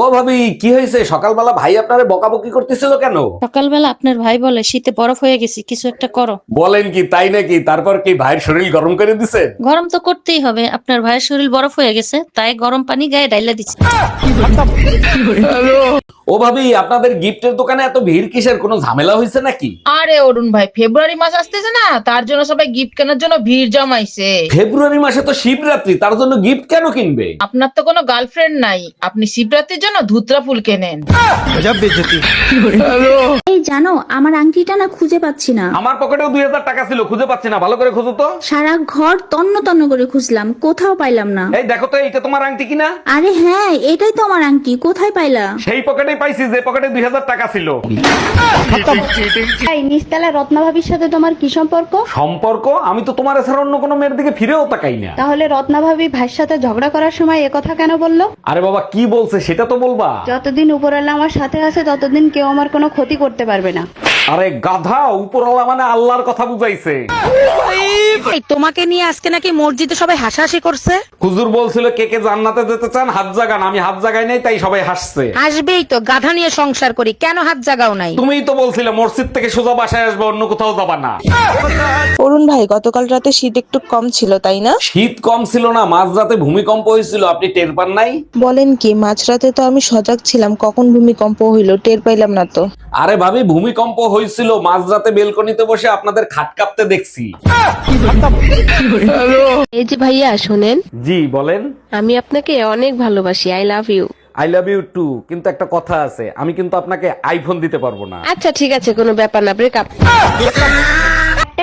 ও ভাবি, কি হয়েছে? সকালবেলা ভাই আপনারে বকাবকি করতেছিল কেন? সকালবেলা আপনার ভাই বলে শীতে বরফ হয়ে গেছি, কিছু একটা করো। বলেন কি, তাই নাকি? তারপর কি ভাইয়ের শরীর গরম করে দিছে? গরম তো করতেই হবে, আপনার ভাইয়ের শরীর বরফ হয়ে গেছে, তাই গরম পানি গায়ে ডাইলা দিচ্ছে। ও ভাবি, আপনাদের গিফটের দোকানে এত ভিড় কিসের? কোনো ঝামেলা হয়েছে নাকি? আরে অরুণ ভাই, ফেব্রুয়ারি মাস আসতেছে না, তার জন্য সবাই গিফট কেনার জন্য ভিড় জমাইছে। ফেব্রুয়ারি মাসে তো শিবরাত্রি, তার জন্য গিফট কেন কিনবে? আপনার তো কোনো গার্লফ্রেন্ড নাই, আপনি শিবরাত্রির জন্য ধুতরা ফুল কেনেন। এই জানো, আমার আংটিটা না খুঁজে পাচ্ছি না। আমার পকেটেও 2000 টাকা ছিল, খুঁজে পাচ্ছি না। ভালো করে খুঁজো তো। সারা ঘর তন্ন তন্ন করে খুঁজলাম, কোথাও পাইলাম না। এই দেখো তো, এইটা তোমার আংটি কিনা? আরে হ্যাঁ, এটাই তো আমার আংটি, কোথায় পাইলা? সেই পকেটেই পাইছি যে পকেটে 2000 টাকা ছিল। এই নিস্তালা রত্না ভাবির সাথে তোমার কি সম্পর্ক? সম্পর্ক? আমি তো তোমার ছাড়া অন্য কোনো মেয়ের দিকে ফিরেও তাকাই না। তাহলে রত্না ভাবি ভাইয়ের সাথে ঝগড়া করার সময় একথা কেন বললো? আরে বাবা, কি বলছে সেটা তো বলবা। যতদিন উপরওয়ালা আমার সাথে আছে ততদিন কেউ আমার কোনো ক্ষতি করতে পারবে না। আরে গাধা, উপরওয়ালা মানে আল্লাহর কথা বুঝাইছে। তোমাকে নিয়ে আজকে নাকি মসজিদে সবাই হাসাহাসি করছে। হুজুর বলছিল কে কে জান্নাতে যেতে চান হাত জাগান, আমি হাত জাগাই নাই, তাই সবাই হাসছে। আসবেই তো, গাধা নিয়ে সংসার করি, কেন হাত জাগাও নাই? তুমিই তো বলছিলে মসজিদ থেকে সোজা বাসায় আসবে, অন্য কোথাও যাবা না। অরুণ ভাই, গতকাল রাতে শীত একটু কম ছিল তাই না? শীত কম ছিল না, মাঝরাতে ভূমিকম্প হয়েছিল, আপনি টের পান নাই? বলেন কি, মাঝরাতে তো আমি সজাগ ছিলাম, কখন ভূমিকম্প হইলো টের পাইলাম না তো। আরে ভাবি, ভূমিকম্প হয়েছিল মাঝরাতে, বেলকনিতে বসে আপনাদের খাট কাঁপতে দেখছি। এই যে ভাইয়া শোনেন, জি বলেন। আমি আপনাকে অনেক ভালোবাসি, I love you. I love you too, কিন্তু একটা কথা আছে, আমি কিন্তু আপনাকে আইফোন দিতে পারবো না। আচ্ছা ঠিক আছে, কোনো ব্যাপার না, ব্রেকআপ।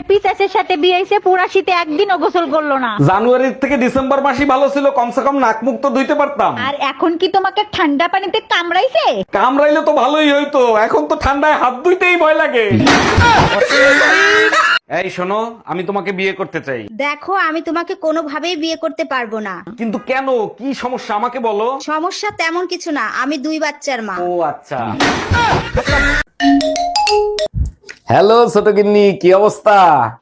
পিসাসের সাথে বিয়ে হইছে, পুরা শীতে একদিনও গোসল করলো না। জানুয়ারি থেকে ডিসেম্বর মাসই ভালো ছিল, কমসে কম নাক মুখ তো ধুইতে পারতাম। আর এখন কি তোমাকে ঠান্ডা পানিতে কামড়াইছে? কামড়াইলে তো ভালোই হইতো, এখন তো ঠান্ডায় হাত ধুইতেই ভয় লাগে। এই শোনো, আমি তোমাকে বিয়ে করতে চাই। দেখো, আমি তোমাকে কোনোভাবেই বিয়ে করতে পারবো না। কিন্তু কেন, কি সমস্যা আমাকে বলো। সমস্যা তেমন কিছু না, আমি 2 বাচ্চার মা। ও আচ্ছা। হ্যালো ছোট গিন্নি, কি অবস্থা?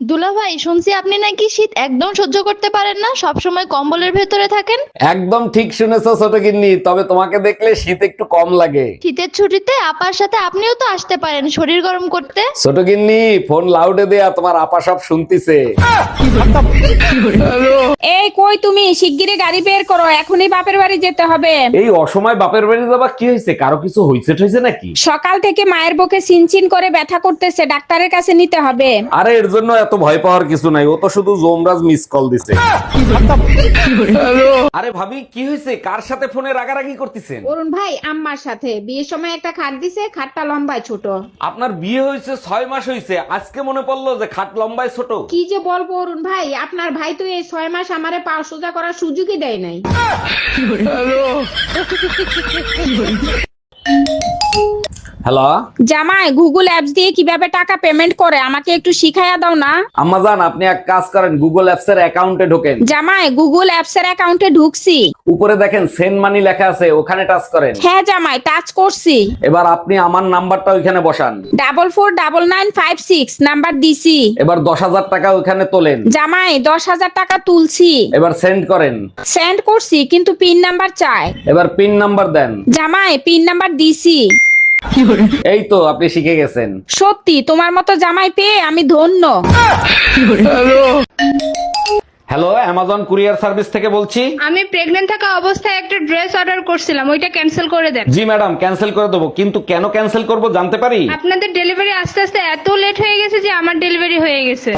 দুলা ভাই, শুনছি আপনি নাকি শীত একদম সহ্য করতে পারেন না, সব সময় কম্বলের ভেতরে থাকেন। একদম ঠিক শুনেছো ছোট গিন্নি, তবে তোমাকে দেখলে শীত একটু কম লাগে। শীতের ছুটিতে আপার সাথে আপনিও তো আসতে পারেন শরীর গরম করতে। ছোট গিন্নি, ফোন লাউডে দেয়া, তোমার আপা সব শুনতিছে। এই কই তুমি, শিগগিরই গাড়ি বের করো, এখনই বাপের বাড়ি যেতে হবে। এই অসময় বাপের বাড়ি যাবা? কি হয়েছে? কারো কিছু হইছে ঠইছে নাকি? সকাল থেকে মায়ের বুকে চিনচিন করে ব্যথা করতেছে, ডাক্তারের কাছে নিতে হবে। আরে এর জন্য এত ভয় পাওয়ার কিছু নাই, ও তো শুধু জোমরাজ মিস কল দিছে। আরে ভাবি, কি হয়েছে? কার সাথে ফোনে রাগারাগি করতেছেন? অরুণ ভাই আম্মার সাথে বিয়ের সময় একটা খাট দিছে, খাটটা লম্বায় ছোট। আপনার বিয়ে হয়েছে 6 মাস হয়েছে, আজকে মনে পড়লো যে খাট লম্বায় ছোট। কি যে বলবো অরুণ ভাই, আপনার ভাই তো এই 6 মাস আমারে পা সোজা করার সুযোগই দেয় নাই। হ্যালো জামাই, গুগল অ্যাপস দিয়ে কিভাবে টাকা পেমেন্ট করে আমাকে একটু শিখাইয়া দাও না। আম্মাজান, আপনি এক কাজ করেন, গুগল অ্যাপস এর অ্যাকাউন্টে ঢোকেন। জামাই, গুগল অ্যাপস এর অ্যাকাউন্টে ঢুকছি। উপরে দেখেন সেন্ড মানি লেখা আছে, ওখানে টাচ করেন। হ্যাঁ জামাই, টাচ করছি। এবার আপনি আমার নাম্বারটা ওইখানে বসান। 449956 নাম্বার দিছি। এবার 10,000 টাকা ওইখানে তোলেন। জামাই, 10,000 টাকা তুলছি। এবার সেন্ড করেন। সেন্ড করছি, কিন্তু পিন নাম্বার চায়। এবার পিন নাম্বার দেন। জামাই, পিন নাম্বার দিছি। এই তো আপনি শিখে গেছেন। সত্যি তোমার মতো জামাই পেয়ে আমি ধন্য। হ্যালো, অ্যামাজন কুরিয়ার সার্ভিস থেকে বলছি। আমি প্রেগন্যান্ট থাকা অবস্থায় একটা ড্রেস অর্ডার করছিলাম, ওইটা ক্যান্সেল করে দেন। জি ম্যাডাম, ক্যান্সেল করে দেবো, কিন্তু কেন ক্যান্সেল করব জানতে পারি? আপনাদের ডেলিভারি আস্তে আস্তে এত লেট হয়ে গেছে যে আমার ডেলিভারি হয়ে গেছে।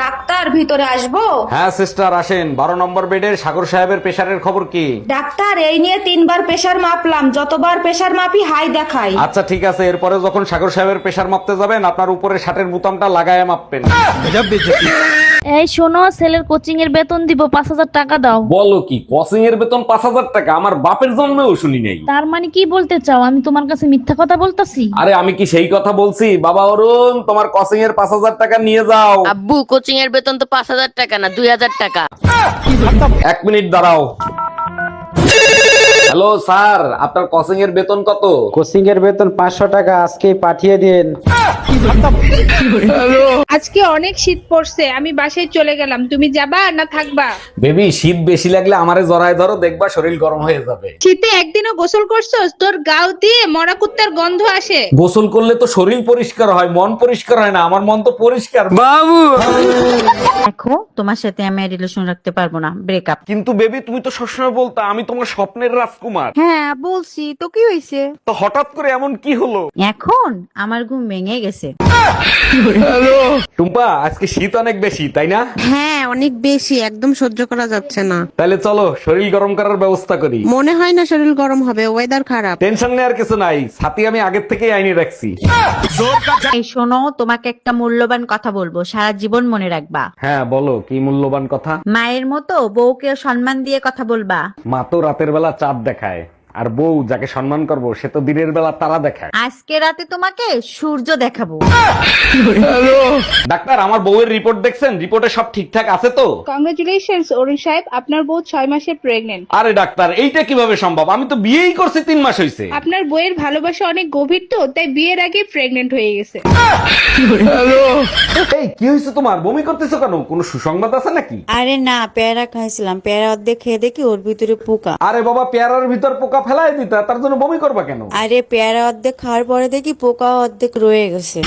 ডাক্তার, ভিতরে আসবো? হ্যাঁ সিস্টার, আসেন। 12 নম্বর বেডের সাগর সাহেবের প্রেশারের খবর কি? ডাক্তার, এই নিয়ে 3বার প্রেসার মাপলাম, যতবার প্রেসার মাপি হাই দেখাই। আচ্ছা ঠিক আছে, এরপরে যখন সাগর সাহেবের প্রেশার মাপতে যাবেন, আপনার উপরে শার্টের বোতামটা লাগায় মাপবেন। এই শোনো, ছেলের কোচিং এর বেতন দিব, 5,000 টাকা দাও। বলো কি, কোচিং এর বেতন 5,000 টাকা? আমার বাপের জন্মেও শুনি নাই। তার মানে কি বলতে চাও, আমি তোমার কাছে মিথ্যা কথা বলতাছি? আরে আমি কি সেই কথা বলছি? বাবা অরুণ, তোমার কোচিং এর 5,000 টাকা নিয়ে যাও। আব্বু, কোচিং এর বেতন তো 5,000 টাকা না, 2,000 টাকা। 1 মিনিট দাঁড়াও। হ্যালো স্যার, আপনার কোচিং এর বেতন কত? কোচিং এর বেতন 500 টাকা, আজকেই পাঠিয়ে দিন। আজকে অনেক শীত পড়ছে, আমি বাসায় চলে গেলাম, তুমি যাবা না থাকবা? বেবি, শীত বেশি লাগলে আমারে জড়ায় ধরো, দেখবা শরীর গরম হয়ে যাবে। শীতে একদিনও গোসল করছস? তোর গাও দিয়ে মরা কুত্তার গন্ধ আসে। গোসল করলে তো শরীর পরিষ্কার হয়, মন পরিষ্কার হয় না। আমার মন তো পরিষ্কার। বাবু, দেখো তোমার সাথে আমি রিলেশন রাখতে পারবো না, ব্রেকআপ। কিন্তু বেবি, তুমি তো সবসময় বলতা আমি তোমার স্বপ্নের রাজকুমার। হ্যাঁ বলছি তো, কি হয়েছে? তো হঠাৎ করে এমন কি হলো? এখন আমার ঘুম ভেঙে গেছে। টুম্পা, আজকে শীত অনেক বেশি, তাই না? হ্যাঁ অনেক বেশি, একদম সহ্য করা যাচ্ছে না। তাহলে চলো শরীর গরম করার ব্যবস্থা করি। মনে হয় না শরীর গরম হবে, ওয়েদার খারাপ। টেনশন নেওয়ার কিছু নাই, ছাতি আমি আগের থেকেই আইনে রাখছি। এই শোনো, তোমাকে একটা মূল্যবান কথা বলবো, সারা জীবন মনে রাখবা। হ্যাঁ বলো, কি মূল্যবান কথা? মায়ের মতো বউকে সম্মান দিয়ে কথা বলবা। মা তো রাতের বেলা চাঁদ দেখায়, আর বউ যাকে সম্মান করবো সে তো দিনের বেলা তারা দেখায়। আজকে রাতে তোমাকে সূর্য দেখাবো। ডাক্তার, আমার বউয়ের রিপোর্ট দেখছেন? রিপোর্টে সব ঠিকঠাক আছে তো? কংগ্রেচুলেশনস অরুণ সাহেব, আপনার বউ 6 মাসে প্রেগনেন্ট। আরে ডাক্তার, এইটা কিভাবে সম্ভব? আমি তো বিয়েই করছি 3 মাস হয়েছে। আপনার বইয়ের ভালোবাসা অনেক গভীর তো, তাই বিয়ের আগে প্রেগনেন্ট হয়ে গেছে। এই কি হয়েছে তোমার? বমি করতেছো কেন? কোনো সুসংবাদ আছে নাকি? আরে না, পেয়ারা খাইছিলাম, পেয়ারা অর্ধেক খেয়ে দেখি ওর ভিতরে পোকা। আরে বাবা, পেয়ারার ভিতর পোকা ফেলাই দিতা, তার জন্য বমি করবা কেন? আরে পেয়ারা অর্ধেক খাওয়ার পরে দেখি পোকা অর্ধেক রয়ে গেছে।